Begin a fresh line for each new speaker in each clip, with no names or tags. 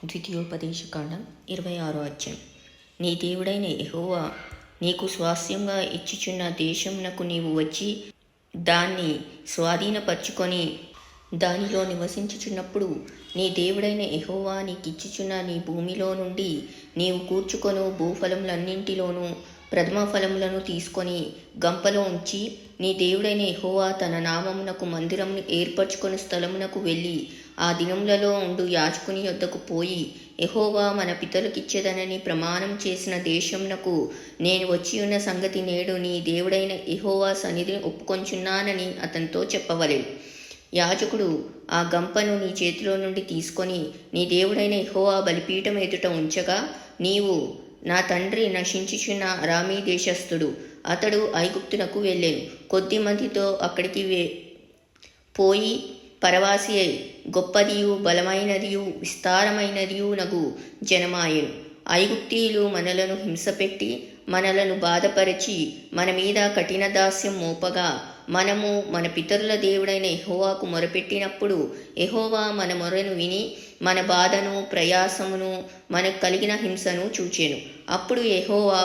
ద్వితీయోపదేశకాండం 26వ అధ్యాయం. నీ దేవుడైన యెహోవా నీకు స్వాస్థ్యంగా ఇచ్చుచున్న దేశమునకు నీవు వచ్చి దాన్ని స్వాధీనపరచుకొని దానిలో నివసించుచున్నప్పుడు నీ దేవుడైన యెహోవా నీకిచ్చుచున్న నీ భూమిలో నుండి నీవు కూర్చుకొను భూఫలములన్నింటిలోనూ ప్రథమ ఫలములను తీసుకొని గంపలో ఉంచి నీ దేవుడైన యెహోవా తన నామమునకు మందిరమును ఏర్పరచుకొని స్థలమునకు వెళ్ళి ఆ దినములలో ఉండు యాజకుని యొద్దకు పోయి, యెహోవా మన పితరులకిచ్చేదనని ప్రమాణం చేసిన దేశమునకు నేను వచ్చియున్న సంగతి నేడు నీ దేవుడైన యెహోవా సన్నిధిని ఒప్పుకొంచున్నానని అతనితో చెప్పవలెను. యాజకుడు ఆ గంపను నీ చేతిలో నుండి తీసుకొని నీ దేవుడైన యెహోవా బలిపీఠం ఎదుట ఉంచగా, నీవు నా తండ్రి నశించుచున్న అరామీ దేశస్థుడు, అతడు ఐగుప్తునకు వెళ్ళెను. కొద్ది మందితో అక్కడికి పోయి పరవాసి అయి గొప్పదియు బలమైనదియు విస్తారమైనదియు నగు జనమాయెను. ఐగుప్తీయులు మనలను హింసపెట్టి మనలను బాధపరిచి మన మీద కఠిన దాస్యం మోపగా, మనము మన పితరుల దేవుడైన యెహోవాకు మొరపెట్టినప్పుడు యెహోవా మన మొరను విని మన బాధను ప్రయాసమును మనకు కలిగిన హింసను చూచెను. అప్పుడు యెహోవా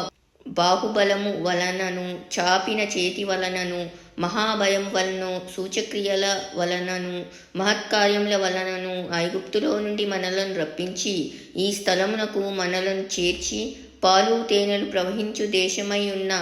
బాహుబలము వలనను చాపిన చేతి వలనను మహాభయం వలనను సూచక్రియల వలనను మహత్కార్యముల వలనను ఐగుప్తులో నుండి మనలను రప్పించి ఈ స్థలమునకు మనలను చేర్చి పాలు తేనెలు ప్రవహించు దేశమై ఉన్న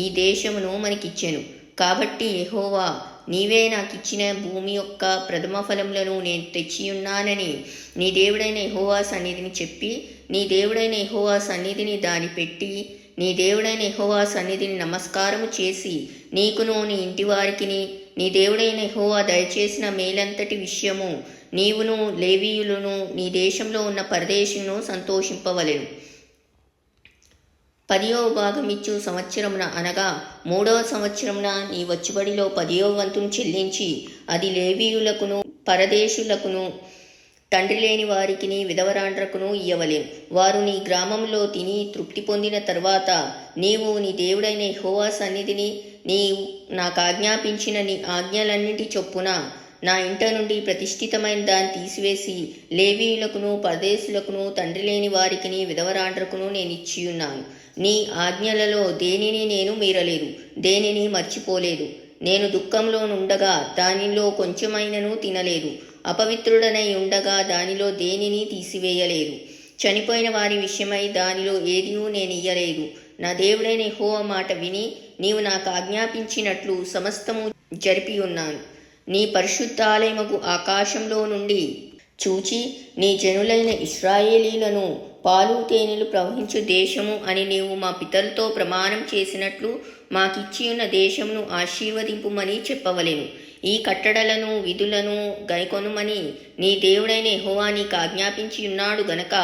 ఈ దేశమును మనకిచ్చెను. కాబట్టి యెహోవా నీవే నాకిచ్చిన భూమి యొక్క ప్రథమ ఫలములను నేను తెచ్చియున్నానని నీ దేవుడైన యెహోవా సన్నిధిని చెప్పి, నీ దేవుడైన యెహోవా సన్నిధిని దాని పెట్టి నీ దేవుడైన యెహోవా సన్నిధిని నమస్కారము చేసి నీకును నీ ఇంటివారికిని నీ దేవుడైన యెహోవా దయచేసిన మేలంతటి విషయము నీవును లేవీయులను నీ దేశంలో ఉన్న పరదేశులను సంతోషింపవలెను. 10వ భాగం ఇచ్చు సంవత్సరమున అనగా 3వ సంవత్సరమున నీ వచ్చుబడిలో 10వ వంతును చెల్లించి అది లేవీయులకును పరదేశులకును తండ్రి లేని వారికిని విధవరాండ్రకును ఇయ్యవలెను. వారు నీ గ్రామంలో తిని తృప్తి పొందిన తరువాత నీవు నీ దేవుడైన యెహోవా సన్నిధిని నీవు నాకు ఆజ్ఞాపించిన నీ ఆజ్ఞలన్నింటి చొప్పున నా ఇంట నుండి ప్రతిష్ఠితమైన దాన్ని తీసివేసి లేవీయులకును పరదేశులకును తండ్రి లేని వారికిని విధవరాండ్రకును నేను ఇచ్చియున్నాను. నీ ఆజ్ఞలలో దేనిని నేను మీరలేదు, దేనిని మర్చిపోలేదు. నేను దుఃఖంలో నుండగా దానిలో కొంచెమైనను తినలేదు, అపవిత్రుడనై ఉండగా దానిలో దేనిని తీసివేయలేదు. చనిపోయిన వారి విషయమై దానిలో ఏదియూ నేను ఇయ్యలేదు. నా దేవుడైన యెహోవా మాట విని నీవు నాకు ఆజ్ఞాపించినట్లు సమస్తము జరిపి ఉన్నాను. నీ పరిశుద్ధాలయముకు ఆకాశంలో నుండి చూచి నీ జనులైన ఇశ్రాయేలీలను పాలు తేనెలు ప్రవహించు దేశము అని నీవు మా పితరులతో ప్రమాణం చేసినట్లు మాకిచ్చియున్న దేశమును ఆశీర్వదింపుమని చెప్పవలెను. ఈ కట్టడలను విధులను గైకొనుమని నీ దేవుడైన యెహోవా నీకు ఆజ్ఞాపించి ఉన్నాడు గనక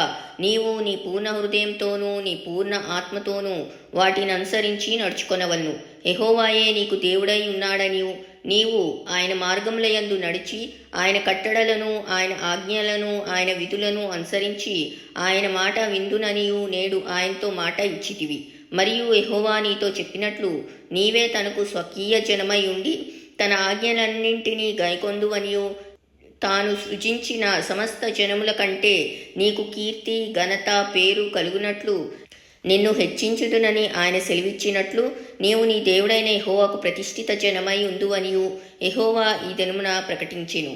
నీవు నీ పూర్ణ హృదయంతోనూ నీ పూర్ణ ఆత్మతోనూ వాటిని అనుసరించి నడుచుకొనవలను. యెహోవాయే నీకు దేవుడై ఉన్నాడనియు నీవు ఆయన మార్గములయందు నడిచి ఆయన కట్టడలను ఆయన ఆజ్ఞలను ఆయన విధులను అనుసరించి ఆయన మాట విందుననియు నేడు ఆయనతో మాట ఇచ్చితివి. మరియు యెహోవా నీతో చెప్పినట్లు నీవే తనకు స్వకీయ జనమై ఉండి తన ఆజ్ఞలన్నింటినీ గైకొందువనియు తాను సృజించిన సమస్త జనముల కంటే నీకు కీర్తి ఘనత పేరు కలుగునట్లు నిన్ను హెచ్చించుదునని ఆయన సెలవిచ్చినట్లు నీవు నీ దేవుడైన యెహోవాకు ప్రతిష్ఠిత జనమై ఉందువనియు యెహోవా ఈ దినమున ప్రకటించెను.